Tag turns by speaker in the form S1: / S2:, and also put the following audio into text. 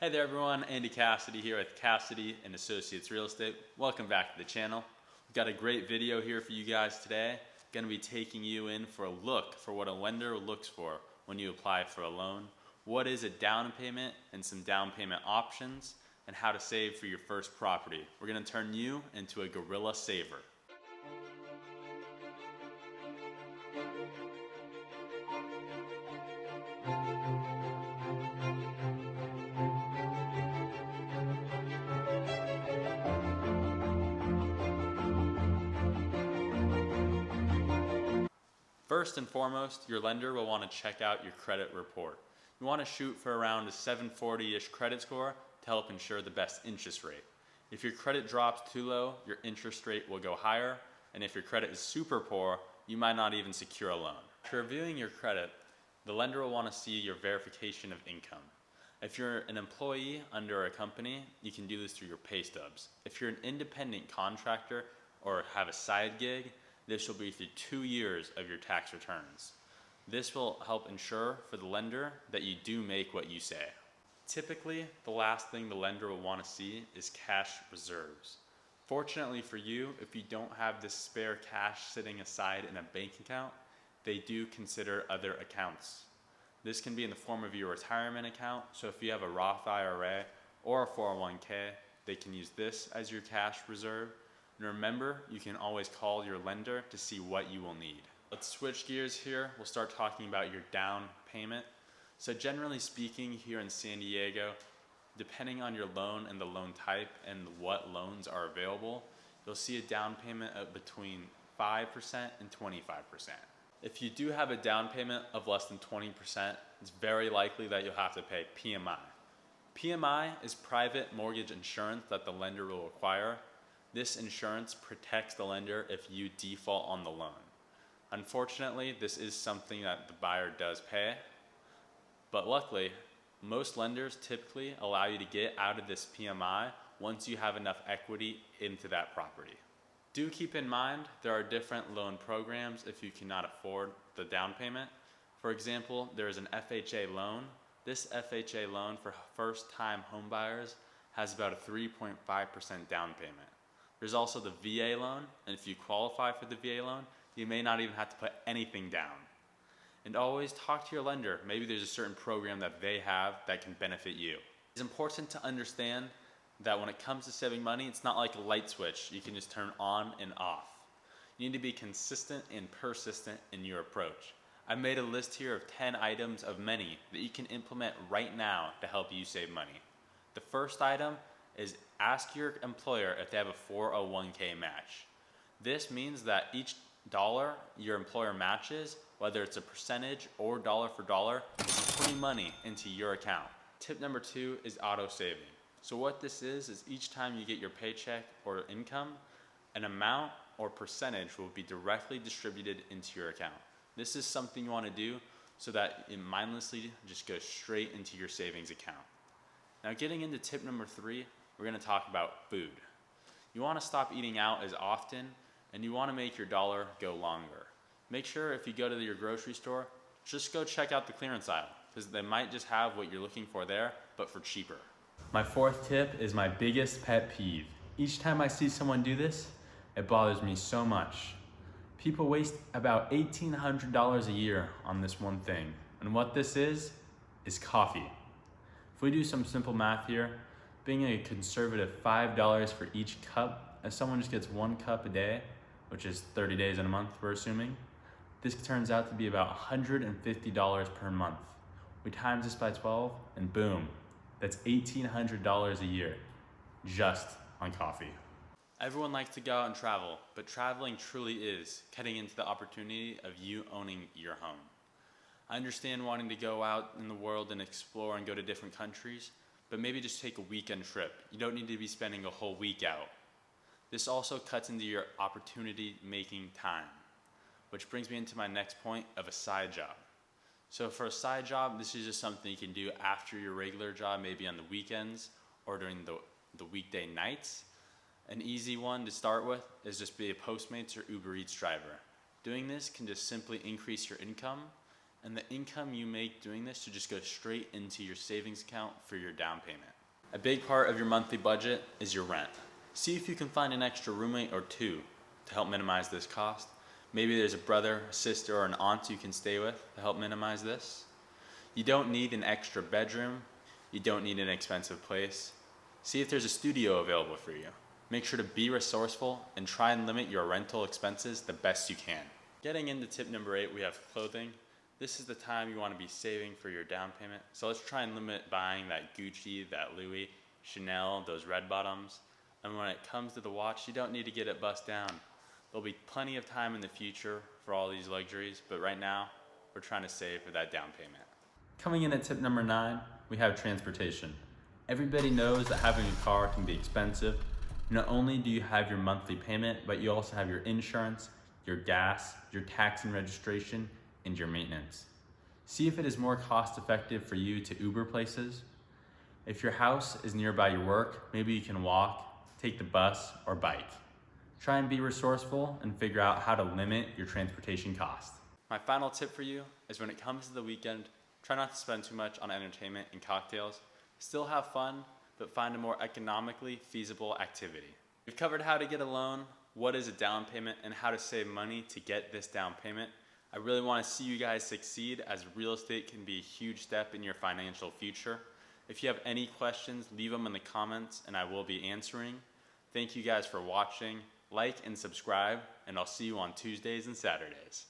S1: Hey there everyone, Andy Cassidy here with Cassidy and Associates Real Estate. Welcome back to the channel. We've got a great video here for you guys today. Going to be taking you in for a look for what a lender looks for when you apply for a loan. What is a down payment and some down payment options, and how to save for your first property. We're going to turn you into a gorilla saver. First and foremost, your lender will want to check out your credit report. You want to shoot for around a 740-ish credit score to help ensure the best interest rate. If your credit drops too low, your interest rate will go higher, and if your credit is super poor, you might not even secure a loan. After reviewing your credit, the lender will want to see your verification of income. If you're an employee under a company, you can do this through your pay stubs. If you're an independent contractor or have a side gig, this will be through 2 years of your tax returns. This will help ensure for the lender that you do make what you say. Typically, the last thing the lender will want to see is cash reserves. Fortunately for you, if you don't have this spare cash sitting aside in a bank account, they do consider other accounts. This can be in the form of your retirement account, so if you have a Roth IRA or a 401k, they can use this as your cash reserve. And remember, you can always call your lender to see what you will need. Let's switch gears here. We'll start talking about your down payment. So generally speaking, here in San Diego, depending on your loan and the loan type and what loans are available, you'll see a down payment of between 5% and 25%. If you do have a down payment of less than 20%, it's very likely that you'll have to pay PMI. PMI is private mortgage insurance that the lender will require. This insurance protects the lender if you default on the loan. Unfortunately, this is something that the buyer does pay, but luckily, most lenders typically allow you to get out of this PMI once you have enough equity into that property. Do keep in mind, there are different loan programs if you cannot afford the down payment. For example, there is an FHA loan. This FHA loan for first-time homebuyers has about a 3.5% down payment. There's also the VA loan, and if you qualify for the VA loan, you may not even have to put anything down. And always talk to your lender. Maybe there's a certain program that they have that can benefit you. It's important to understand that when it comes to saving money, it's not like a light switch you can just turn on and off. You need to be consistent and persistent in your approach. I've made a list here of 10 items of many that you can implement right now to help you save money. The first item is ask your employer if they have a 401k match. This means that each dollar your employer matches, whether it's a percentage or dollar for dollar, is putting money into your account. Tip number 2 is auto saving. So what this is each time you get your paycheck or income, an amount or percentage will be directly distributed into your account. This is something you want to do so that it mindlessly just goes straight into your savings account. Now getting into tip number 3, we're going to talk about food. You want to stop eating out as often, and you want to make your dollar go longer. Make sure if you go to your grocery store, just go check out the clearance aisle, because they might just have what you're looking for there, but for cheaper. My 4th tip is my biggest pet peeve. Each time I see someone do this, it bothers me so much. People waste about $1,800 a year on this one thing, and what this is coffee. If we do some simple math here, being a conservative $5 for each cup, if someone just gets 1 cup a day, which is 30 days in a month, we're assuming, this turns out to be about $150 per month. We times this by 12, and boom, that's $1,800 a year just on coffee. Everyone likes to go out and travel, but traveling truly is cutting into the opportunity of you owning your home. I understand wanting to go out in the world and explore and go to different countries, but maybe just take a weekend trip. You don't need to be spending a whole week out. This also cuts into your opportunity making time, which brings me into my next point of a side job. So for a side job, this is just something you can do after your regular job, maybe on the weekends or during the weekday nights. An easy one to start with is just be a Postmates or Uber Eats driver. Doing this can just simply increase your income And the income you make doing this should just go straight into your savings account for your down payment. A big part of your monthly budget is your rent. See if you can find an extra roommate or two to help minimize this cost. Maybe there's a brother, a sister, or an aunt you can stay with to help minimize this. You don't need an extra bedroom. You don't need an expensive place. See if there's a studio available for you. Make sure to be resourceful and try and limit your rental expenses the best you can. Getting into tip number 8, we have clothing. This is the time you want to be saving for your down payment. So let's try and limit buying that Gucci, that Louis, Chanel, those red bottoms. And when it comes to the watch, you don't need to get it bust down. There'll be plenty of time in the future for all these luxuries, but right now, we're trying to save for that down payment. Coming in at tip number 9, we have transportation. Everybody knows that having a car can be expensive. Not only do you have your monthly payment, but you also have your insurance, your gas, your tax and registration, and your maintenance. See if it is more cost effective for you to Uber places. If your house is nearby your work, maybe you can walk, take the bus, or bike. Try and be resourceful and figure out how to limit your transportation cost. My final tip for you is when it comes to the weekend, try not to spend too much on entertainment and cocktails. Still have fun, but find a more economically feasible activity. We've covered how to get a loan, what is a down payment, and how to save money to get this down payment. I really want to see you guys succeed, as real estate can be a huge step in your financial future. If you have any questions, leave them in the comments and I will be answering. Thank you guys for watching. Like and subscribe, and I'll see you on Tuesdays and Saturdays.